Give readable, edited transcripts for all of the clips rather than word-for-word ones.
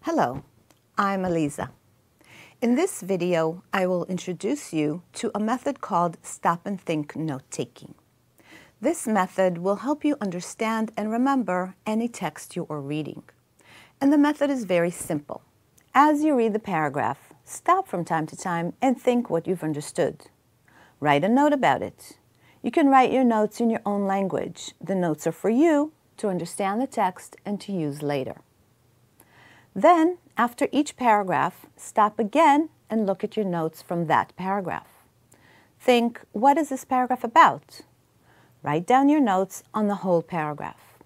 Hello, I'm Eliza. In this video, I will introduce you to a method called Stop and Think Note-Taking. This method will help you understand and remember any text you are reading. And the method is very simple. As you read the paragraph, stop from time to time and think what you've understood. Write a note about it. You can write your notes in your own language. The notes are for you to understand the text and to use later. Then, after each paragraph, stop again and look at your notes from that paragraph. Think, what is this paragraph about? Write down your notes on the whole paragraph.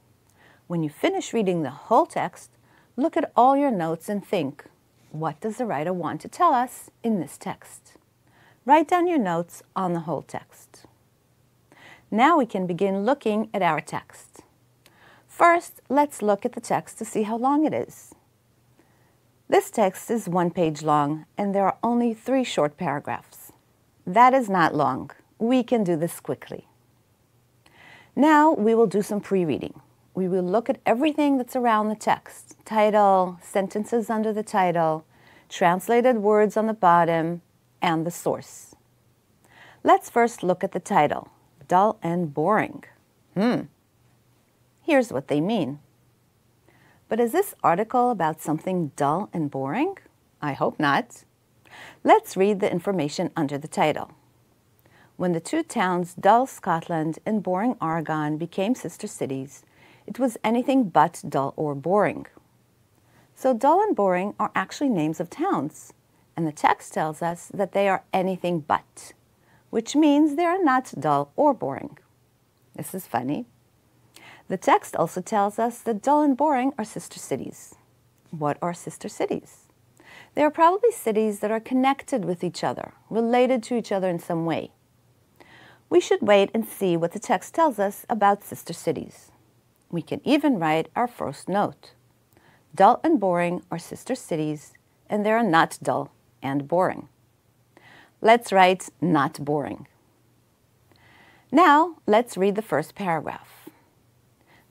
When you finish reading the whole text, look at all your notes and think, what does the writer want to tell us in this text? Write down your notes on the whole text. Now we can begin looking at our text. First, let's look at the text to see how long it is. This text is 1 page long, and there are only 3 short paragraphs. That is not long. We can do this quickly. Now we will do some pre-reading. We will look at everything that's around the text. Title, sentences under the title, translated words on the bottom, and the source. Let's first look at the title, Dull and Boring. Here's what they mean. But is this article about something dull and boring? I hope not. Let's read the information under the title. When the 2 towns, Dull, Scotland, and Boring, Oregon, became sister cities, it was anything but dull or boring. So Dull and Boring are actually names of towns, and the text tells us that they are anything but, which means they are not dull or boring. This is funny. The text also tells us that Dull and Boring are sister cities. What are sister cities? They are probably cities that are connected with each other, related to each other in some way. We should wait and see what the text tells us about sister cities. We can even write our first note. Dull and Boring are sister cities, and they are not dull and boring. Let's write not boring. Now, let's read the first paragraph.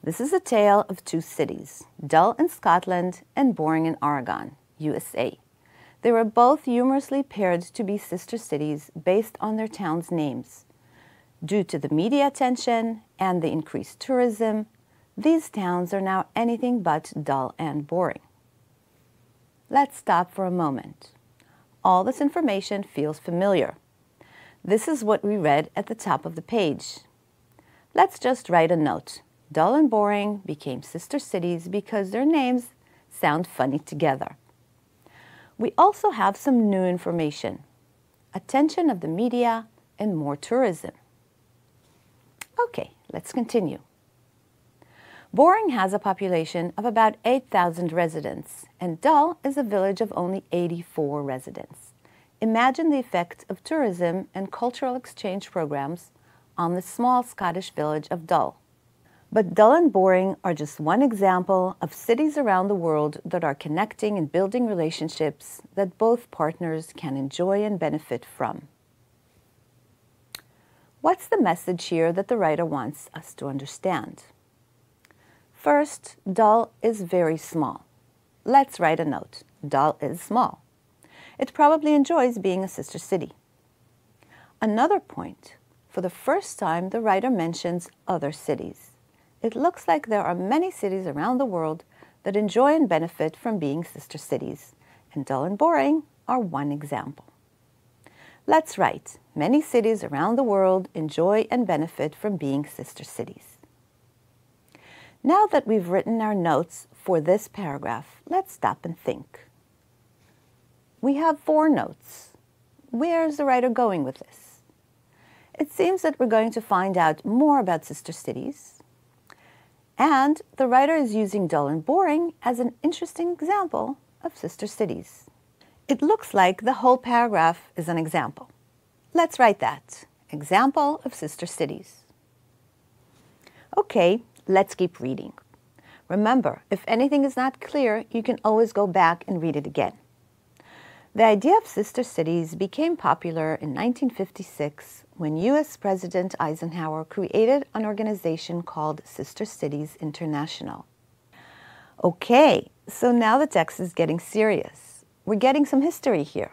This is a tale of 2 cities, Dull in Scotland and Boring in Oregon, USA. They were both humorously paired to be sister cities based on their towns' names. Due to the media attention and the increased tourism, these towns are now anything but dull and boring. Let's stop for a moment. All this information feels familiar. This is what we read at the top of the page. Let's just write a note. Dull and Boring became sister cities because their names sound funny together. We also have some new information. Attention of the media and more tourism. Okay, let's continue. Boring has a population of about 8,000 residents, and Dull is a village of only 84 residents. Imagine the effect of tourism and cultural exchange programs on the small Scottish village of Dull. But Dull and Boring are just one example of cities around the world that are connecting and building relationships that both partners can enjoy and benefit from. What's the message here that the writer wants us to understand? First, Dull is very small. Let's write a note. Dull is small. It probably enjoys being a sister city. Another point, for the first time the writer mentions other cities. It looks like there are many cities around the world that enjoy and benefit from being sister cities, and Dull and Boring are one example. Let's write, many cities around the world enjoy and benefit from being sister cities. Now that we've written our notes for this paragraph, let's stop and think. We have 4 notes. Where's the writer going with this? It seems that we're going to find out more about sister cities, and the writer is using Dull and Boring as an interesting example of sister cities. It looks like the whole paragraph is an example. Let's write that. Example of sister cities. Okay, let's keep reading. Remember, if anything is not clear, you can always go back and read it again. The idea of sister cities became popular in 1956 when U.S. President Eisenhower created an organization called Sister Cities International. Okay, so now the text is getting serious. We're getting some history here.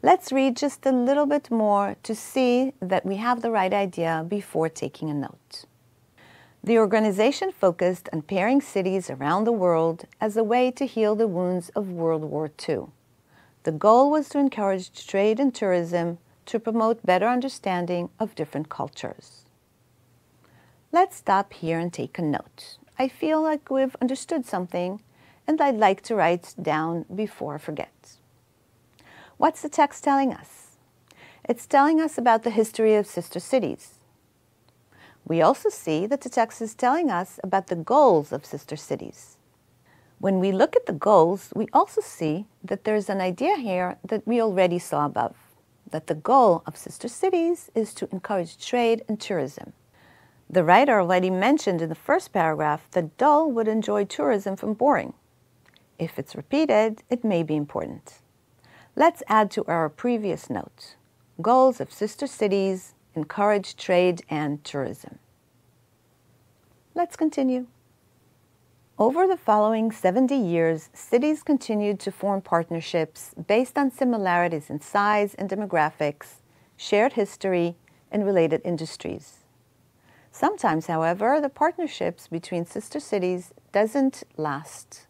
Let's read just a little bit more to see that we have the right idea before taking a note. The organization focused on pairing cities around the world as a way to heal the wounds of World War II. The goal was to encourage trade and tourism to promote better understanding of different cultures. Let's stop here and take a note. I feel like we've understood something, and I'd like to write down before I forget. What's the text telling us? It's telling us about the history of sister cities. We also see that the text is telling us about the goals of sister cities. When we look at the goals, we also see that there's an idea here that we already saw above, that the goal of sister cities is to encourage trade and tourism. The writer already mentioned in the first paragraph that dull would enjoy tourism from boring. If it's repeated, it may be important. Let's add to our previous note. Goals of sister cities encourage trade and tourism. Let's continue. Over the following 70 years, cities continued to form partnerships based on similarities in size and demographics, shared history, and related industries. Sometimes, however, the partnerships between sister cities doesn't last.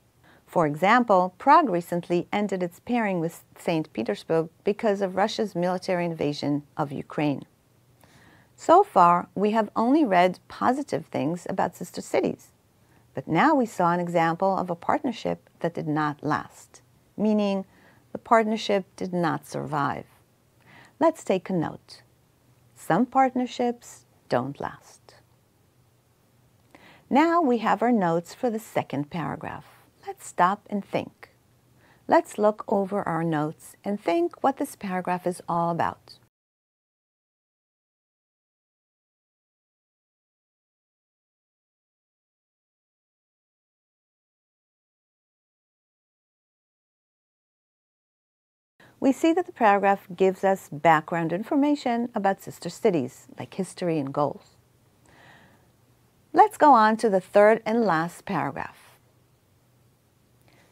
For example, Prague recently ended its pairing with St. Petersburg because of Russia's military invasion of Ukraine. So far, we have only read positive things about sister cities, but now we saw an example of a partnership that did not last, meaning the partnership did not survive. Let's take a note. Some partnerships don't last. Now we have our notes for the second paragraph. Let's stop and think. Let's look over our notes and think what this paragraph is all about. We see that the paragraph gives us background information about sister cities, like history and goals. Let's go on to the third and last paragraph.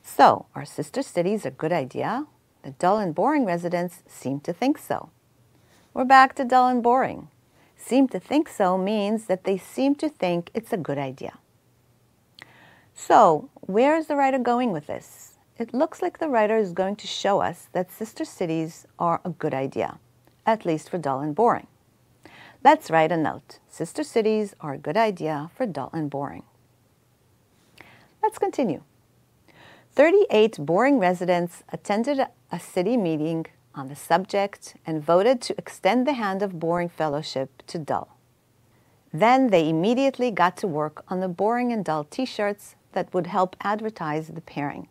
So, are sister cities a good idea? The dull and boring residents seem to think so. We're back to dull and boring. Seem to think so means that they seem to think it's a good idea. So, where is the writer going with this? It looks like the writer is going to show us that sister cities are a good idea, at least for dull and boring. Let's write a note. Sister cities are a good idea for dull and boring. Let's continue. 38 boring residents attended a city meeting on the subject and voted to extend the hand of boring fellowship to dull. Then they immediately got to work on the boring and dull t-shirts that would help advertise the pairing.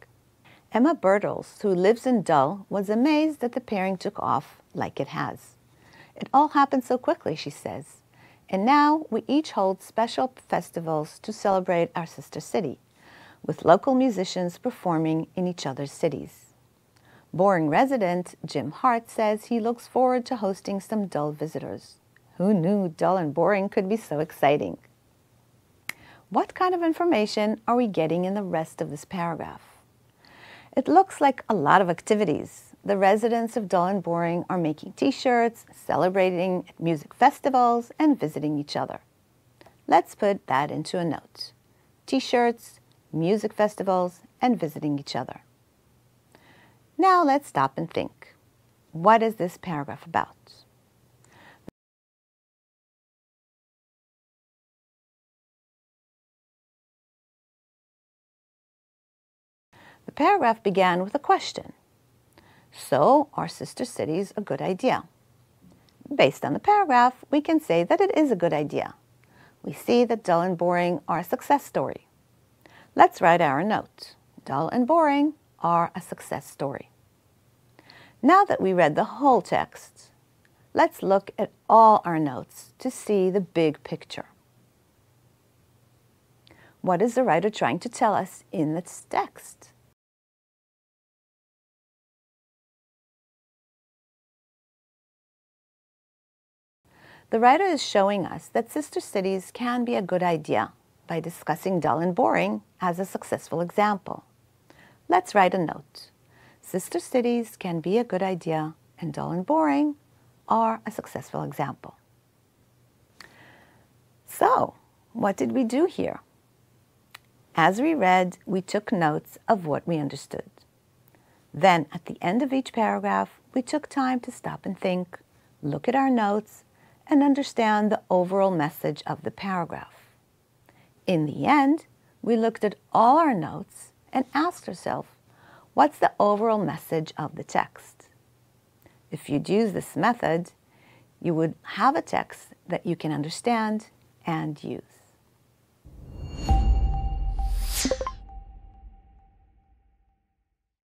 Emma Bertels, who lives in Dull, was amazed that the pairing took off like it has. It all happened so quickly, she says. And now we each hold special festivals to celebrate our sister city, with local musicians performing in each other's cities. Boring resident Jim Hart says he looks forward to hosting some Dull visitors. Who knew dull and boring could be so exciting? What kind of information are we getting in the rest of this paragraph? It looks like a lot of activities. The residents of Dull and Boring are making t-shirts, celebrating at music festivals, and visiting each other. Let's put that into a note. T-shirts, music festivals, and visiting each other. Now let's stop and think. What is this paragraph about? The paragraph began with a question. So, are sister cities a good idea? Based on the paragraph, we can say that it is a good idea. We see that Dull and Boring are a success story. Let's write our note. Dull and Boring are a success story. Now that we read the whole text, let's look at all our notes to see the big picture. What is the writer trying to tell us in this text? The writer is showing us that sister cities can be a good idea, by discussing dull and boring as a successful example. Let's write a note. Sister cities can be a good idea, and dull and boring are a successful example. So, what did we do here? As we read, we took notes of what we understood. Then, at the end of each paragraph, we took time to stop and think, look at our notes, and understand the overall message of the paragraph. In the end, we looked at all our notes and asked ourselves, what's the overall message of the text? If you'd use this method, you would have a text that you can understand and use.